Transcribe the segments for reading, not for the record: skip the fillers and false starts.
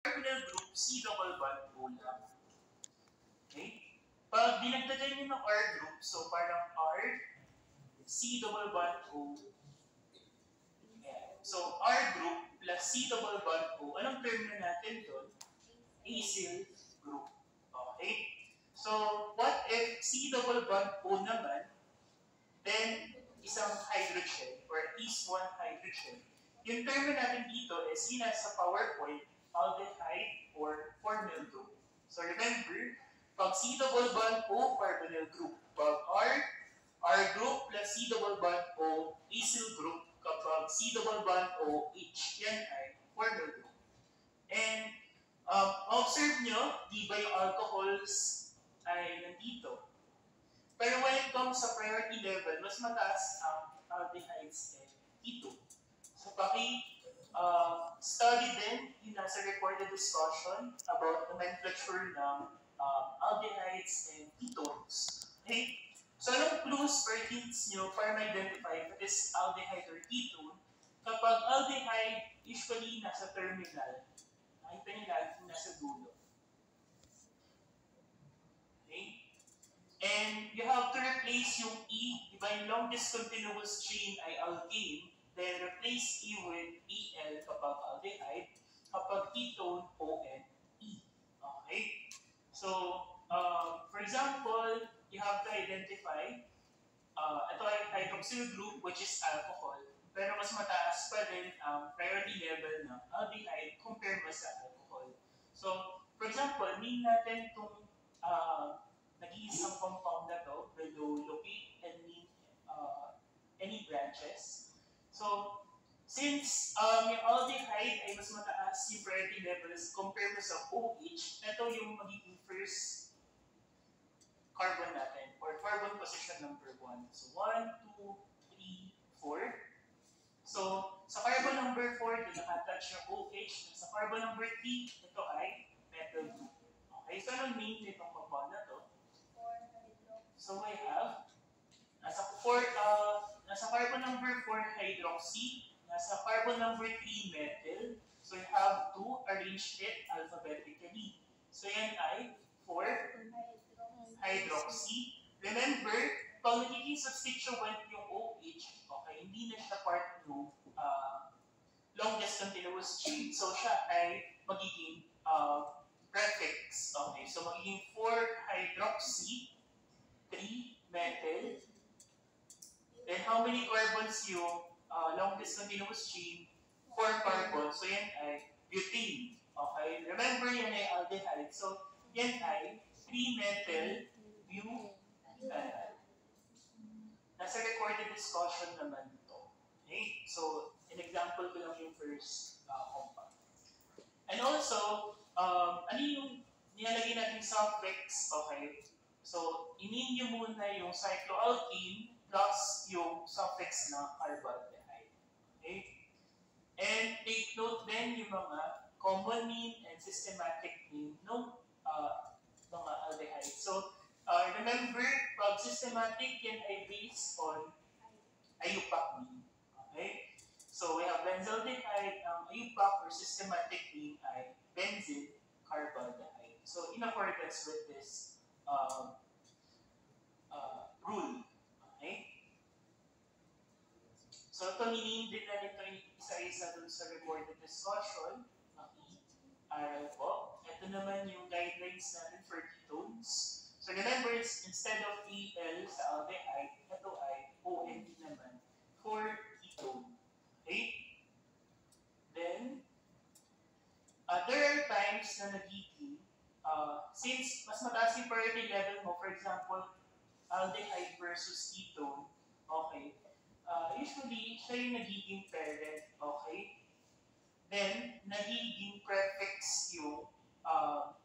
carbonyl group, C double bond O lang. Okay? Pag dinagdagan nyo ng R group, so parang R, C double bond O. Ayan. So, R group plus C double bond O. Anong term na natin doon? Acyl group. Okay? So, what if C double bond O naman, then isang hydrogen or at least one hydrogen. Yung term na natin dito is yun sa PowerPoint, aldehyde or formyl group. So remember, pag C double bond O, carbonyl group. Pag R group plus C double bond O, acyl group. Kapag C double bond O, H, yan ay formyl group. And observe nyo, di ba yung alcohols ay nandito? Pero when it comes sa priority level, mas mataas ang aldehydes and ketone. So study din yung nasa recorded discussion about nomenclature ng aldehydes and ketones. Okay? So anong clues or hints nyo para ma-identify what is aldehyde or ketone? Kapag aldehyde, usually nasa terminal. Nakita nyo lagi nasa dulo. Okay? And you have to replace yung E, di ba yung long discontinuous chain ay alkane, then replace E with EL kapag aldehyde, kapag ketone, O-N-E. Okay? So, for example, you have to identify, ito ay hydroxyl group which is alcohol, pero mas mataas pa din ang priority level ng aldehyde compare mo sa alcohol. So, for example, name natin itong nag-iisang compound na to, below locate and name any branches. So, since yung aldehyde ay mas mataas yung priority levels compare mo sa OH, ito yung magiging first carbon natin, or carbon position number 1. So, 1, 2, 3, 4. So, sa carbon number 4, ito nakatouch yung OH. Sa carbon number 3, ito ay methyl group. Okay, so anong name nitong compound na to? So we have, nasa carbon number 4 hydroxy, nasa carbon number 3 methyl. So you have to arrange it alphabetically. So yan ay 4 hydroxy. Remember, pag nagiging substituent yung OH, okay, hindi na siya part ng longest continuous chain. So siya ay magiging prefix. Okay, so magiging 4 hydroxy, 3 methyl. Then how many carbons yung longest continuous chain? 4 carbons. So yan ay butane. Okay, remember yan ay aldehyde. So yan ay 3 methyl butane. Nasa recorded discussion naman ito. Okay, so an example ko lang yung first compound. And also, ano yung nilalagay natin suffix? Okay, so i-name nyo muna yung cycloalkane plus yung suffix na carbaldehyde. Okay? And take note din yung mga common name and systematic name ng mga aldehyde. So, remember, pag systematic, yan ay based on IUPAC name. Okay? So, we have benzaldehyde. Ang IUPAC or systematic name ay benzene carbaldehyde. So, in accordance with this rule. Okay? So, ito niname din na nito isa-isa dun sa recorded discussion. Aral po. Ito naman yung guidelines natin for ketones. So, remember, instead of EL sa aldehyde, ito ay OND naman for ketone. Okay? Then, there are times na nagiging, since mas mataas yung priority level mo, for example, aldehyde versus ketone, okay, usually, siya yung nagiging parent, okay? Then, nagiging prefix yung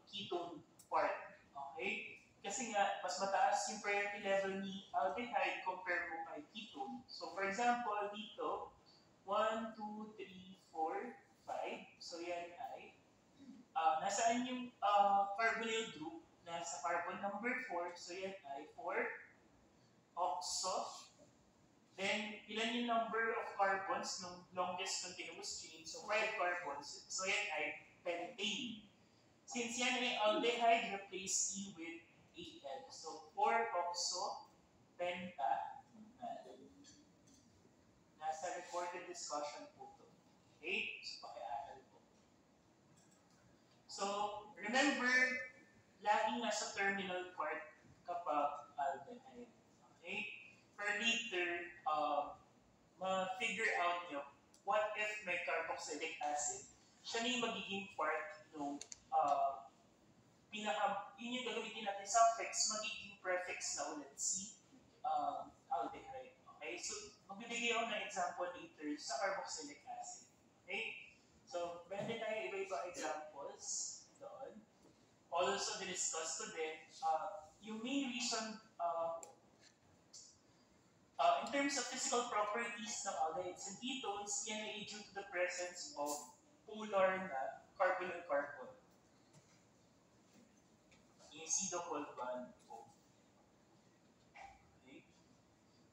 ketone part, okay? Kasi nga, mas mataas yung priority level ni aldehyde compare mo kay ketone. So, for example, dito, 1, 2, 3, 4, 5. So, yan ay, nasaan yung carbonyl group? Nasa carbon number 4. So, yan ay 4 oxo. Then, ilan yung number of carbons ng longest continuous chain? So, 5 carbons. So, yan ay pentane. Since yan ay aldehyde, replace E with AL. So 4-oxo-pentanal. Nasa recorded discussion po ito. Okay? So pakiaral po. So, remember, laging nasa terminal part kapag aldehyde. Okay? For later, ma-figure out nyo, what if may carboxylic acid? Siya na yung magiging part ng yun yung gagamitin natin suffix, magiging prefix na ulit si aldehyde. Okay? So, magbibigay ako ng example later sa carboxylic acid. Okay? So, pwede tayo iba-iba examples doon. Also, discuss today, yung main reason in terms of physical properties ng aldehydes and ketones, yan ay due to the presence of polar na carbon and carbon. Yung C-double bond po. Okay.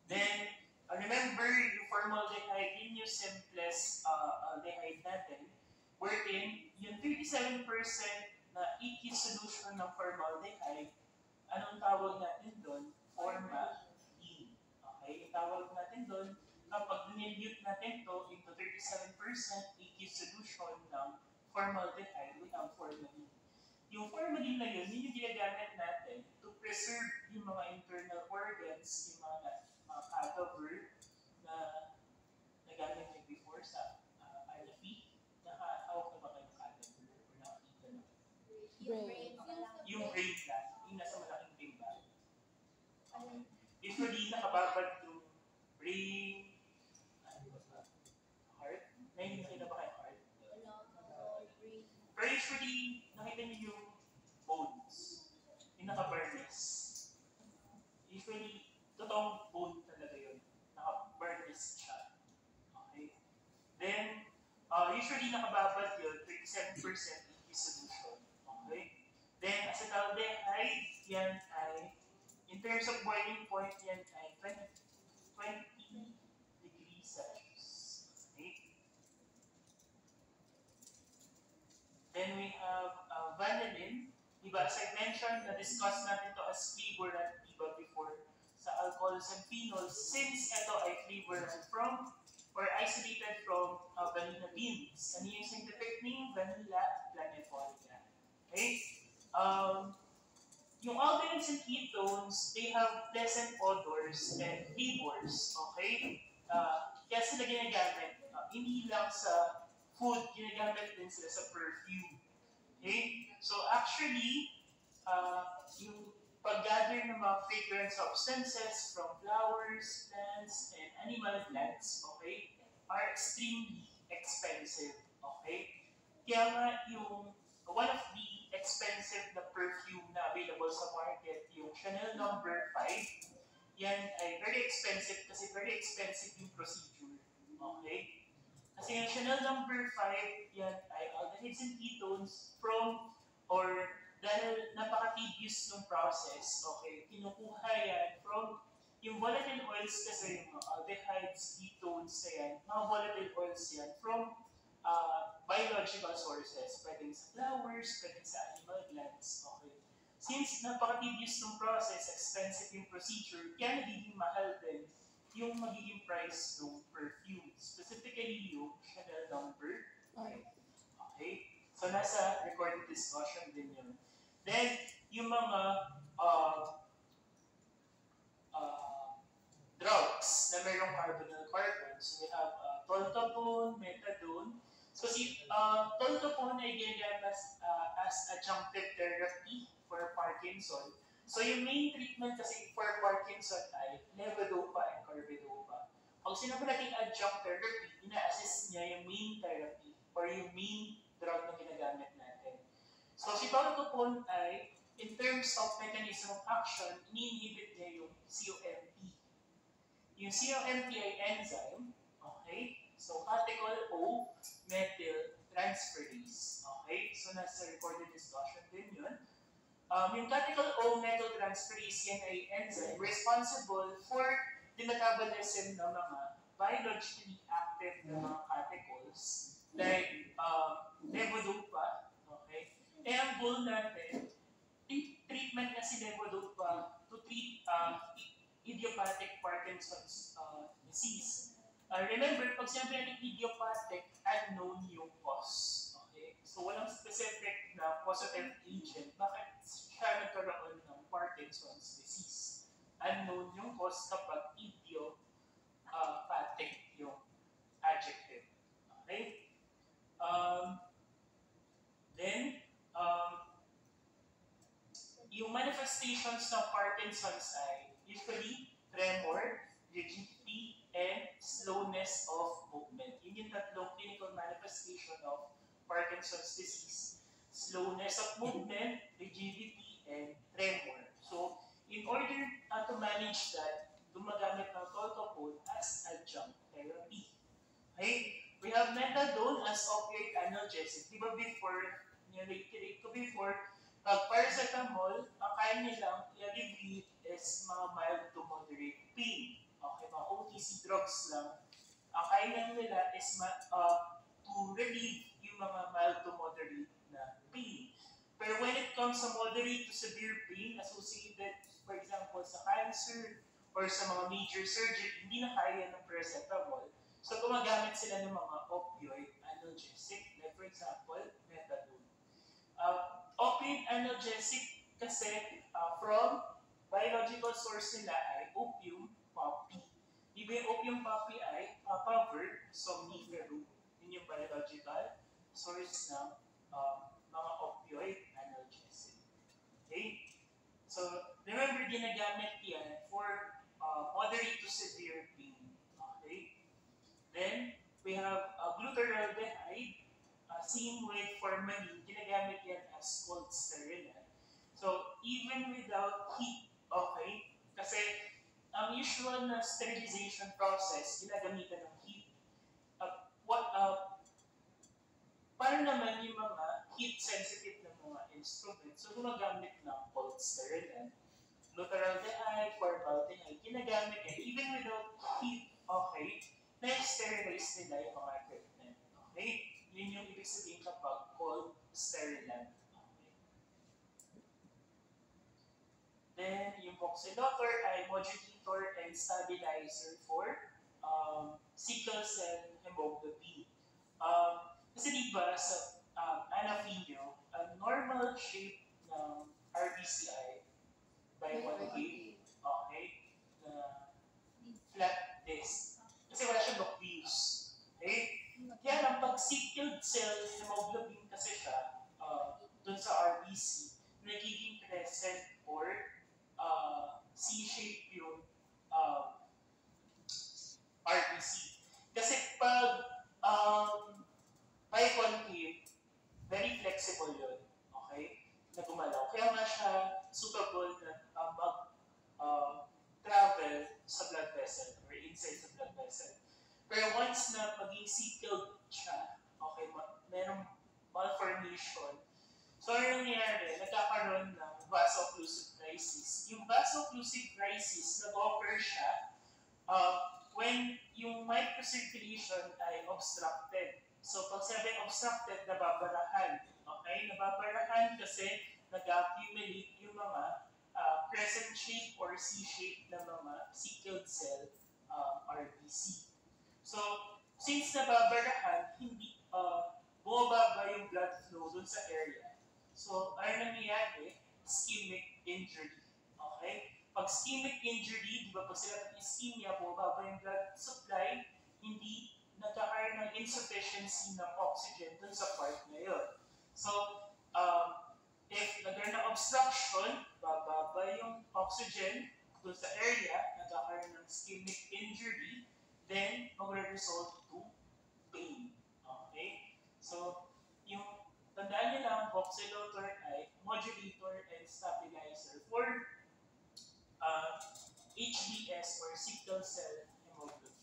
Then, remember, yung formaldehyde, yun yung simplest aldehyde natin, wherein yung 37% na aqueous solution ng formaldehyde, anong tawag natin doon? Formaldehyde. Okay, tawag natin doon, kapag nilute natin to into 37% aqueous solution ng formaldehyde, we have formalin. Yung formalin na yun, yun yung ginagamit natin to preserve yung mga internal organs, yung mga cadaver na nagamit niyo before sa RFE. Nakahawak na ba kayo ng cadaver or nakakita na? Yung brain lang, yung nasa malaking brain ba? Okay. Usually, nakababad yung brain, heart. Ngayon, nakita ba kayo heart? Pero usually, nakita niyo yung bones, yung naka-burnish. Usually, totoong bone talaga yun. Naka-burnish siya. Okay? Then, usually nakababad yun, 37% aqueous solution. Okay? Then, acetaldehyde, yan ay in terms of boiling point, yan ay 20 degrees Celsius. Okay? Then we have vanillin. Diba, as I mentioned, na-discuss natin ito as flavorant, diba, before sa alcohols and phenols, since ito ay flavorant from or isolated from vanilla beans. Ano yung scientific name? Vanilla planifolia. Okay? Yung aldehydes and ketones, they have pleasant odors and flavors, okay? Kaya sila ginagamit. Hindi lang sa food, ginagamit din sila sa perfume. Okay? So actually, yung pag-gather ng mga fragrant substances from flowers, plants, and animal plants, okay, are extremely expensive, okay? Kaya nga yung one of the expensive na perfume na available sa market, yung Chanel No. 5, yan ay very expensive kasi very expensive yung procedure. Okay? Kasi yung Chanel No. 5, yan ay aldehydes and ketones from or dahil napaka-tedious yung process, okay, kinukuha yan from yung volatile oils kasi yung aldehydes, ketones na yan, mga volatile oils yan from biological sources, pwedeng sa flowers, pwedeng sa animal glands, okay. Since napaka-tedious ng process, expensive yung procedure, kaya nagiging mahal din yung magiging price ng perfume. Specifically yung Chanel No. 5. Okay? So nasa recorded discussion din yun. Then, yung mga drugs na mayroong carbonyl carbons, we have toltapone, methadone. So si toltapone ay ginagamit as adjunctive therapy for Parkinson. So yung main treatment kasi for Parkinson ay levodopa and carbidopa. Pag sinabi natin adjunct therapy, ina-assist niya yung main therapy or yung main drug na ginagamit natin. So si toltapone ay, in terms of mechanism of action, ini-inhibit niya yung COMT. Yung COMT ay enzyme, okay? So catechol O methyl transferase. Okay? So nasa recorded discussion din yun. Yung catechol O methyl transferase, yan ay enzyme responsible for the metabolism ng mga biologically active na mga catechols like levodopa Eh, ang goal natin, treatment na si levodopa to treat idiopathic Parkinson's disease. Remember, pag sinabi natin idiopathic, unknown yung cause. Okay? So, walang specific na positive agent. Bakit siya nagkaroon ng Parkinson's disease? Unknown yung cause kapag idiopathic yung adjective. Okay? Um, then, yung manifestations ng Parkinson's ay usually tremor, rigidity, and slowness of movement. Yun yung tatlong clinical manifestation of Parkinson's disease. Slowness of movement, rigidity, and tremor. So, in order to manage that, gumagamit ng tolcapone as adjunct therapy. Okay? We have methadone as opioid analgesic. Di ba before, nirate ko before, pag paracetamol, ang kaya nilang i-alleviate is mga mild to moderate pain. Okay, mga OTC drugs lang. Ang kaya lang nila is to relieve yung mga mild to moderate na pain. Pero when it comes sa moderate to severe pain associated, for example, sa cancer or sa mga major surgery, hindi na kaya ng paracetamol. So, gumagamit sila ng mga opioid analgesic, like for example, methadone. Opioid analgesic kasi from biological source nila ay opium poppy. Ibig yung opium poppy ay covered somniferum. Yun yung biological source ng mga opioid analgesic. Okay? So, remember, ginagamit yan for moderate to severe pain. Okay? Then, we have glutaraldehyde. Same with formalin, ginagamit yan as cold sterilant. So, even without heat, okay? Kasi, ang usual na sterilization process, ginagamitan ng heat. Paano naman yung mga heat-sensitive na mga instruments? So, gumagamit ng cold sterilant. Glutaraldehyde, formaldehyde, ginagamit yan. Even without heat, okay, na-sterilize nila yung mga equipment. Okay? Yun yung ibig sabihin kapag cold sterilant. Okay. Then, yung voxelotor ay modulator and stabilizer for sickle cell hemoglobin. Kasi diba sa anaphylio, a normal shape ng RBCI by 1 okay, flat disc. Kasi wala siyang nucleus. Okay? Kaya lang, pag sickle cell hemoglobin kasi siya, dun sa RBC, nagiging crescent or C-shape yung RBC. Kasi pag concave, very flexible yun. Okay? Na gumalaw. Kaya nga siya suitable na travel sa blood vessel or inside sa blood vessel. Pero once na maging sickled siya, okay, merong malformation, so ano nangyayari? Nagkakaroon ng vaso-occlusive crisis. Yung vaso-occlusive crisis, nag-occur siya when yung microcirculation ay obstructed. So pag sabing obstructed, nababarahan. Okay? Nababarahan kasi nag-accumulate yung mga crescent shape or C-shape na mga sickled cell RBC. So, since nababarahan, hindi bumababa yung blood flow dun sa area. So, ano nangyayari? Ischemic injury. Okay? Pag ischemic injury, di ba pag sila ng ischemia, bumababa yung blood supply, hindi nagkakaroon ng insufficiency ng oxygen dun sa part na yun. So, if nagkaroon ng obstruction, bababa yung oxygen dun sa area, nagkakaroon ng ischemic injury, then mag-result to pain. Okay? So, yung tandaan nyo lang, voxelotor ay modulator and stabilizer for HBS or sickle cell hemoglobin.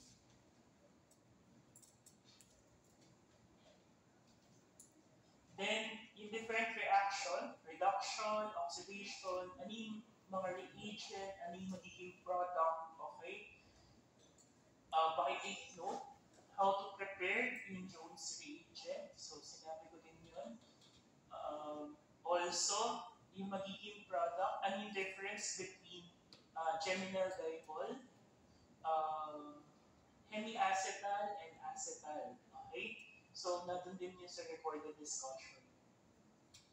Then, yung different reaction, reduction, oxidation, ano yung mga reagent, ano yung magiging product, okay? Pakitake note, how to prepare yung Jones reagent. So, sinabi ko din yun. Also, yung magiging product, ano yung difference between geminal dipole, hemiacetal, and acetal. Okay? So, nandun din yun sa recorded discussion.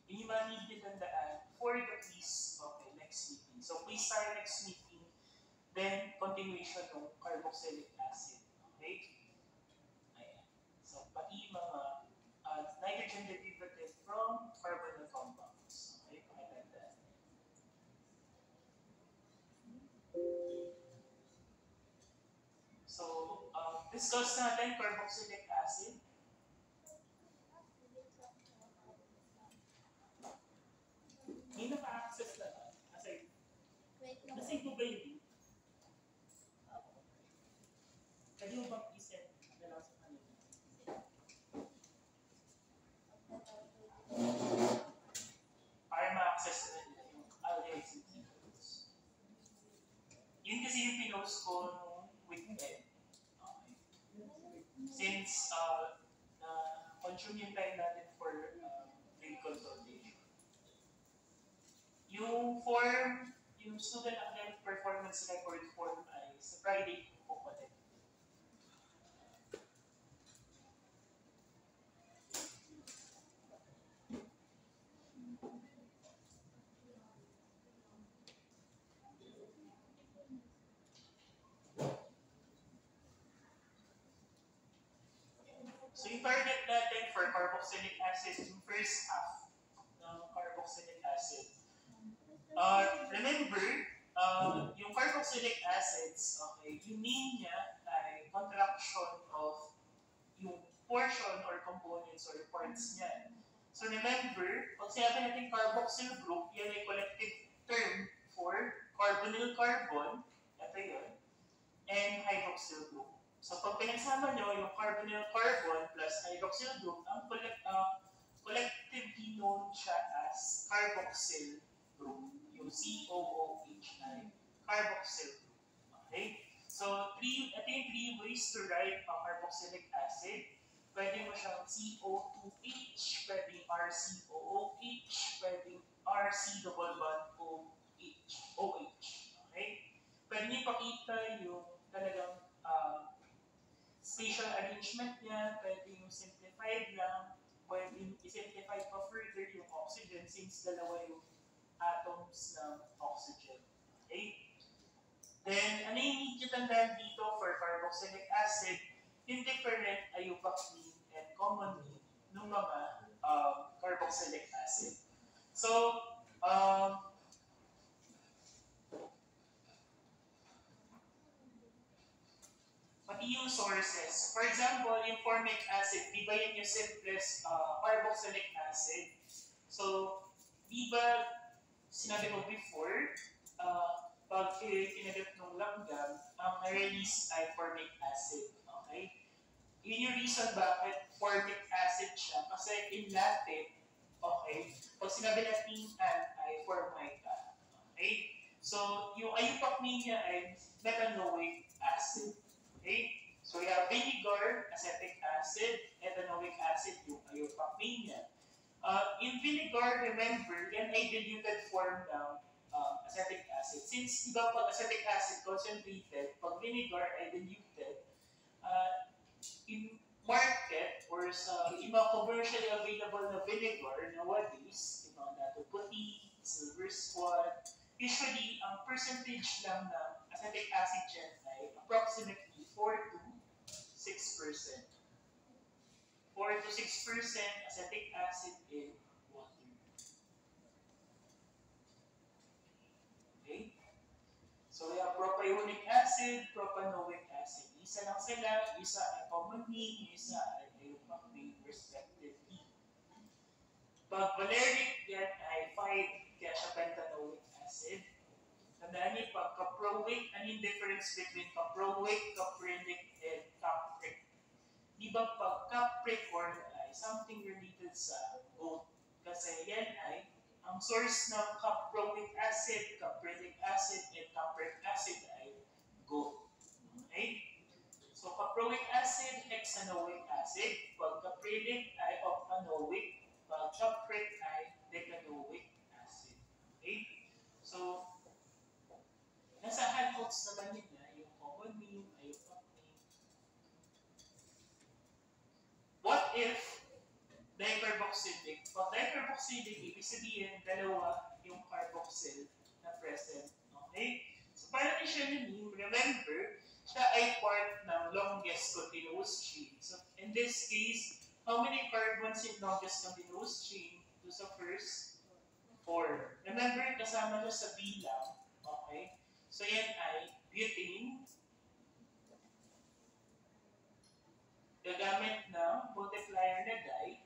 Yun yung mga need nyo tandaan for the quiz. Okay, next meeting. So, quiz tayo next meeting. Then, continuation ng carboxylic acid. Okay? Ayan. So, pati mga nitrogen derivative from carbonyl compounds. Okay, pakitandaan. So, discuss natin carboxylic acid. May naka-access na ba? Nasave mo ba yun? Pwede mo bang i-set na lang sa kanila? Para ma-access na nila yung aldehydes and ketones. Yun kasi yung pinost ko nung weekend. Okay. Since consume yung time natin for daily consultation. Yung form, yung student academic performance record form ay sa Friday po ulit. So yung target natin for carboxylic acid, yung first half ng carboxylic acid. Remember, yung carboxylic acids, okay, yung name niya ay contraction of yung portion or components or parts niya. So remember, pag sinabi natin carboxyl group, yan ay collective term for carbonyl carbon, ito yun, and hydroxyl group. So pag pinagsama nyo yung carbonyl carbon plus hydroxyl group, ang collectively known siya as carboxyl group. Yung COOH carboxyl group. Okay? So, ito yung three ways to write a carboxylic acid. Pwede mo siyang CO2H, pwedeng RCOOH, pwedeng RC double bond OH. Okay? Pwede niyo ipakita yung talagang spatial arrangement niya, pwede yung simplified lang, pwede yung i-simplify pa further yung oxygen since dalawa yung atoms ng oxygen. Okay? Then, ano yung need nyo tandaan dito for carboxylic acid? Yung different ay yung vaccine and common mean ng mga carboxylic acid. So, pati yung sources. For example, yung formic acid, di ba yan yung simplest carboxylic acid? So, di ba sinabi ko before, pag kinagat ng langgam, ang na-release ay formic acid. Okay? Yun yung reason bakit formic acid siya. Kasi in Latin, okay, pag sinabi natin ay formica. Okay? So, yung ayupakmin niya ay methanoic acid. Okay? So, we have vinegar, acetic acid, ethanoic acid, yung ayupakmin niya. In vinegar, remember, yan ay diluted form ng acetic acid. Since iba pag acetic acid concentrated, pag vinegar ay diluted, in market or sa iba commercially available na vinegar nowadays, yung mga dato puti, silver squad, usually ang percentage lang ng acetic acid dyan ay approximately 4 to 6%. 4 to 6% acetic acid in water. Okay? So we have propionic acid, propanoic acid. Isa lang sila, isa ay common mean, isa ay ayupakmin respectively. Pag valeric, yan ay 5, kaya siya pentanoic acid. Tandaan niyo, pag caproic, ano yung difference between caproic, caprilic, and capric? Di ba pag Capricorn ay something related sa goat? Kasi yan ay ang source ng caproic acid, caprilic acid, and capric acid ay goat. Okay? So caproic acid, hexanoic acid. Pag caprilic ay octanoic. Pag capric ay decanoic So, nasa handouts naman yun na, yung common name, IUPAC name. What if dicarboxylic? Pag dicarboxylic, ibig sabihin, dalawa yung carboxyl na present. Okay? So, para din siya name, remember, siya ay part ng longest continuous chain. So, in this case, how many carbons in longest continuous chain? Do sa first, 4. Remember, kasama siya sa bilang. Okay? So, yan ay butane. Gagamit ng multiplier na di-oic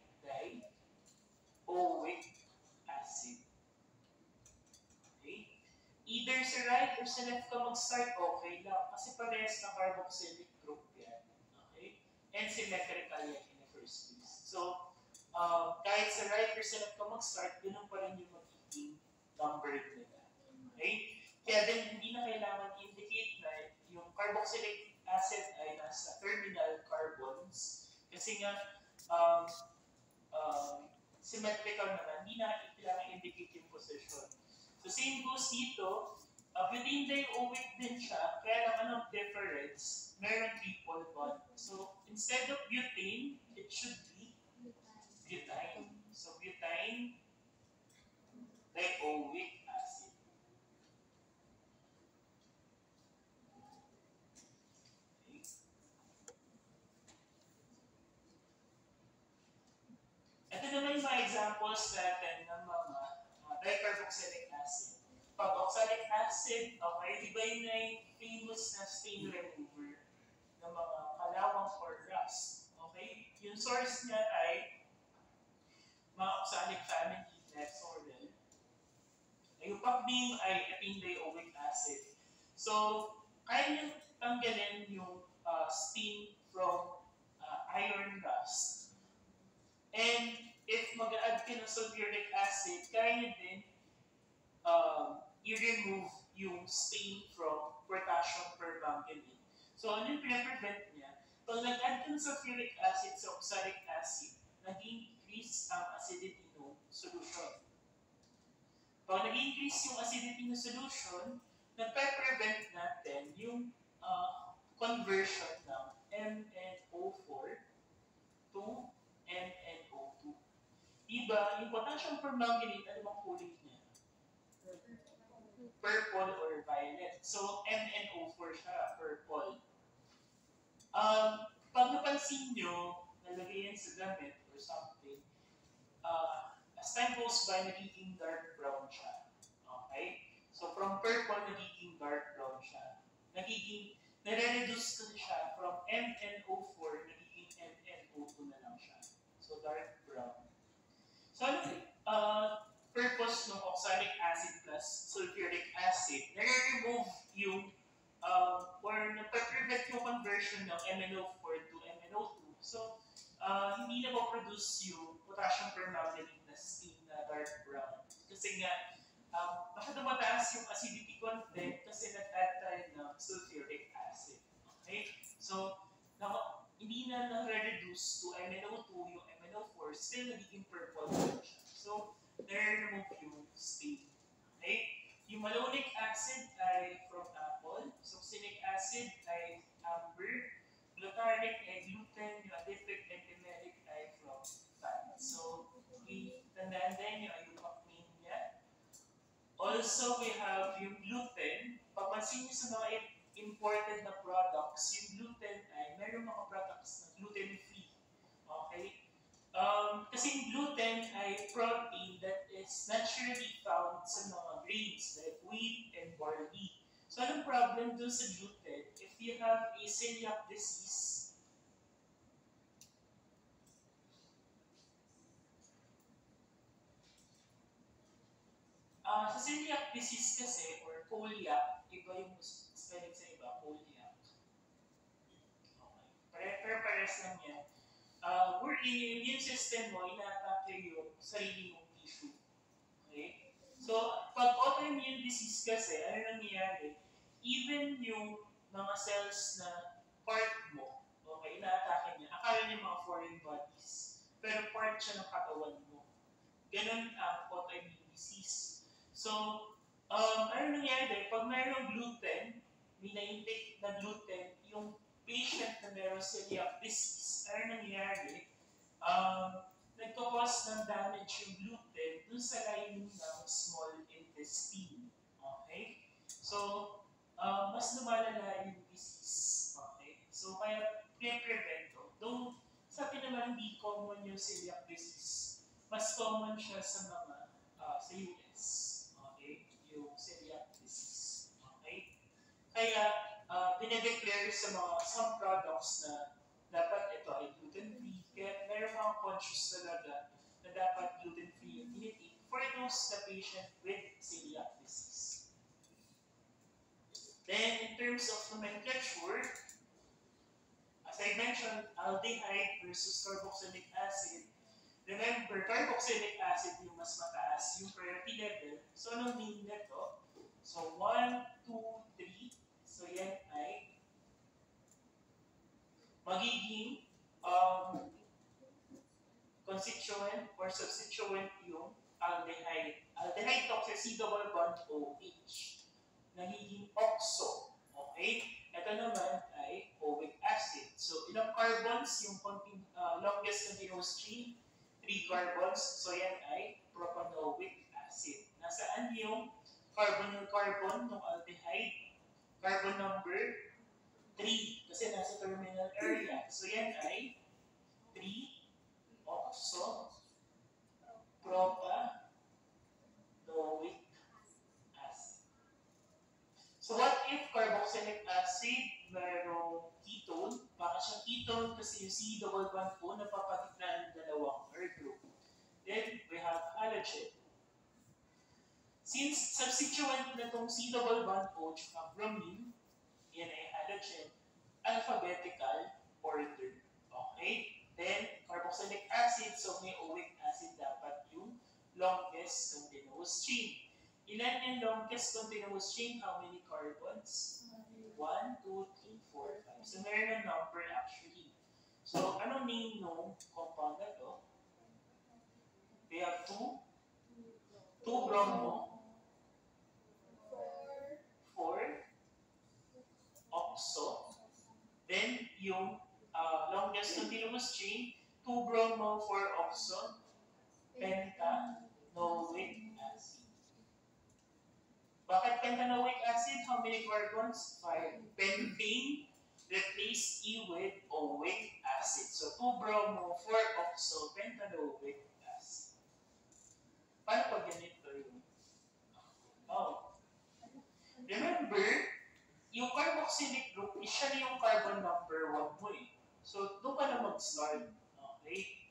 acid. Okay? Either sa right or sa left ka mag-start, okay lang. Kasi parehas na carboxylic group yan. Okay? And symmetrical yan in the first place. So, kahit sa right or sa left ka mag-start, ganun pa rin yung magiging number nila. Okay? Kaya din, hindi na kailangan indicate na yung carboxylic acid ay nasa terminal carbons. Kasi nga, symmetrical naman, hindi na kailangan indicate yung position. So, same goes dito. Butane di-oic din siya, kaya lang anong difference? Meron triple bond. So, instead of butane, it should be butane. So, butane di-oic acid. Okay. Ito naman yung mga examples natin ng mga dicarboxylic acid. Pag oxalic acid, okay, di ba yun ay famous na stain remover ng mga kalawang or rust? Okay? Yung source niya ay mga oxalic family, Nexoryl. Yung pag-beam ay ethene di-oic acid. So, kaya nyo tanggalin yung stain from iron rust. And if mag-add ka ng sulfuric acid, kaya nyo din i-remove yung stain from potassium permanganate. So, ano yung pinaprevent niya? Pag nag-add ka ng sulfuric acid sa oxalic acid, nag-increase ang acidity ng solution. Pag nag-increase yung acidity ng solution, nagpe-prevent natin yung conversion ng MnO4 to MnO2. Diba, yung potassium permanganate, ano bang kulay niya? Purple or violet. So, MnO4 siya, purple. Pag napansin nyo, nalagay yan sa damit or something, as time goes by, nagiging dark brown siya. Okay? So, from purple, nagiging dark brown siya. Nare-reduce ko siya from MnO4, nagiging MnO2 na lang siya. So, dark brown. So, ano purpose ng oxalic acid plus sulfuric acid? Nare-remove yung or nagpa-prevent yung conversion ng MnO4 to MnO2. So, hindi na ma-produce yung potassium permanganate na stain na dark brown. Kasi nga, masyado mataas yung acidity content kasi nag-add tayo ng sulfuric acid. Okay? So, hindi na na-reduce to MnO2 yung MnO4, still nagiging purple siya. So, nare-remove yung stain. Okay? Yung malonic acid ay from apple. Succinic acid ay amber. Glutaric ay gluten. Yung adipic and emeric ay from fat. So, tandaan din yung IUPAC name niya. Also, we have yung gluten. Papansin niyo sa mga imported na products, yung gluten ay meron mga products na gluten-free. Okay? Kasi yung gluten ay protein that is naturally found sa mga grains like wheat and barley. So, anong problem dun sa gluten? If you have a celiac disease, sa celiac disease kasi, or celiac, iba yung spelling sa iba, celiac. Okay. Pares lang yan. Where yung immune system mo, ina-attack yung sarili mong tissue. Okay? So, pag autoimmune disease kasi, ano nangyayari? Even yung mga cells na part mo, okay, ina-attack niya, akala niya mga foreign bodies. Pero part siya ng katawan mo. Ganun ang autoimmune disease. So, ano nangyari, pag mayroong gluten, may na-intake na gluten, yung patient na mayroong celiac disease, ano nangyari, nagkakos ng damage yung gluten dun sa lining ng small intestine. Okay? So, mas lumalala yung disease. Okay? So, kaya pre-prevent to. Though, sa atin naman hindi common yung celiac disease. Mas common siya sa mga sa US. Okay? Yung celiac disease. Okay? Kaya, dinedeclare sa mga some products na dapat ito ay gluten-free. Kaya meron mga conscious talaga na dapat gluten-free yung tinitake for those na patient with celiac disease. Then, in terms of nomenclature, as I mentioned, aldehyde versus carboxylic acid. Remember, carboxylic acid yung mas mataas, yung priority level. So, anong mean nito? So, 1, 2, 3. So, yan ay magiging constituent or substituent yung aldehyde. Aldehyde toxicity double bond OH. Nagiging oxo. Okay? Ito naman ay oic acid. So, ilang carbons yung longest continuous chain? 3 carbons. So, yan ay propanoic acid. Nasaan yung carbon ng aldehyde? Carbon number 3. Kasi nasa terminal area. So, yan ay 3 oxo propanoic acid. So, what if carboxylic acid mayroong ketone? Baka siyang ketone kasi yung C double bond O napapagitnaan ng dalawang R group. Then, we have halogen. Since substituent na itong C double bond O tsaka bromine, yan ay halogen, alphabetical order. Okay? Then, carboxylic acid, so may oic acid dapat yung longest continuous chain. Ilan yung longest continuous chain? How many carbons? 1, 2, 3, 4, 5. So, meron ng number actually. So, ano name ng compound na to? We have 2 bromo, 4 oxo, then yung longest continuous chain, 2 bromo, 4 oxo, pentanoic acid. Bakit pentanoic acid? How many carbons? 5. Pentane, replace E with oic acid. So, 2 bromo, 4 oxo, pentanoic acid. Paano pag ganito yung remember, yung carboxylic group, siya na yung carbon number 1 mo eh. So, doon ka na mag-start. Okay?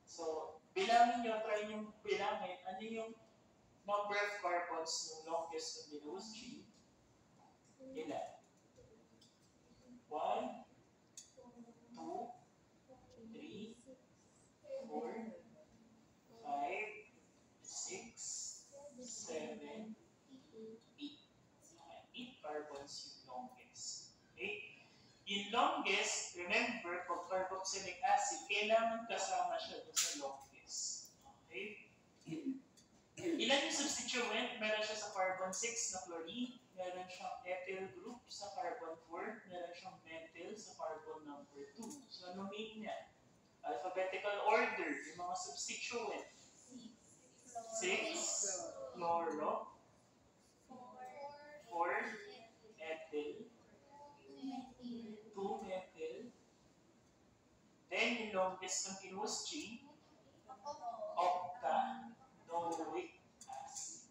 So, bilangin nyo, try nyo bilangin, ano yung number of carbons ng longest continuous chain? Ilan? 1, 2, 3, 4, 5, 6, 7, 8 carbons yung longest. Okay? Yung longest, remember, pag carboxylic acid, kailangan kasama siya doon sa longest. Okay? Ilan yung substituent? Meron siya sa carbon 6 na chlorine, meron siyang ethyl group sa carbon 4, meron siyang methyl sa carbon number 2. So, ano mean niya? Alphabetical order, yung mga substituent. 6 chloro, 4 ethyl, 2 methyl, then yung longest continuous chain, octanoic acid.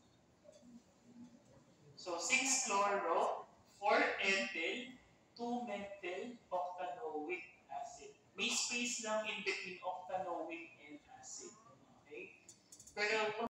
So 6 chloro, 4 ethyl, 2 methyl, octanoic acid. May space lang in between octanoic and acid. Okay? Pero